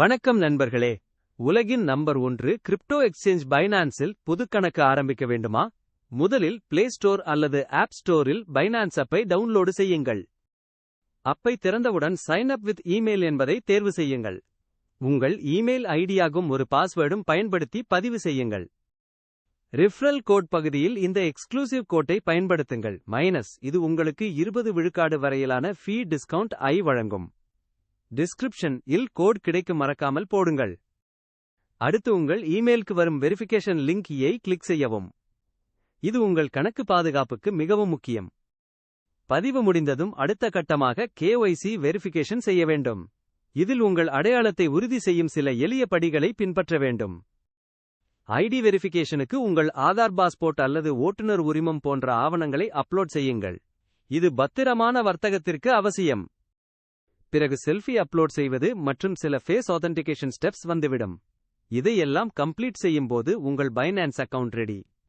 வணக்கம் நண்பர்களே. உலகின் நம்பர் 1 கிரிப்டோ எக்ஸ்சேஞ்ச் பைனான்ஸில் புது கணக்கு ஆரம்பிக்க வேண்டுமா? முதலில் பிளே ஸ்டோர் அல்லது ஆப் ஸ்டோரில் பைனான்ஸ் அப்பை டவுன்லோடு செய்யுங்கள். அப்பை திறந்தவுடன் சைன் அப் வித் இமெயில் என்பதை தேர்வு செய்யுங்கள். உங்கள் இமெயில் ஐடியாகும் ஒரு பாஸ்வேர்டும் பயன்படுத்தி பதிவு செய்யுங்கள். ரிஃபரல் கோட் பகுதியில் இந்த எக்ஸ்க்ளூசிவ் கோட்டை பயன்படுத்துங்கள். இது உங்களுக்கு 20 விழுக்காடு வரையிலான ஃபீ டிஸ்கவுண்ட் ஐ வழங்கும். டிஸ்கிரிப்ஷன் இல் கோட் கிடைக்கும், மறக்காமல் போடுங்கள். அடுத்து உங்கள் இமெயிலுக்கு வரும் வெரிஃபிகேஷன் லிங்க் ஐ கிளிக் செய்யவும். இது உங்கள் கணக்கு பாதுகாப்புக்கு மிகவும் முக்கியம். பதிவு முடிந்ததும் அடுத்த கட்டமாக KYC வெரிஃபிகேஷன் செய்ய வேண்டும். இதில் உங்கள் அடையாளத்தை உறுதி செய்யும் சில எளிய படிகளை பின்பற்ற வேண்டும். ஐடி வெரிஃபிகேஷனுக்கு உங்கள் ஆதார், பாஸ்போர்ட் அல்லது ஓட்டுநர் உரிமம் போன்ற ஆவணங்களை அப்லோட் செய்யுங்கள். இது பத்திரமான வர்த்தகத்திற்கு அவசியம். பிறகு செல்ஃபி அப்லோட் செய்வது மற்றும் சில ஃபேஸ் ஆதென்டிகேஷன் ஸ்டெப்ஸ் வந்துவிடும். இதையெல்லாம் கம்ப்ளீட் செய்யும் போது உங்கள் பைனான்ஸ் அக்கவுண்ட் ரெடி.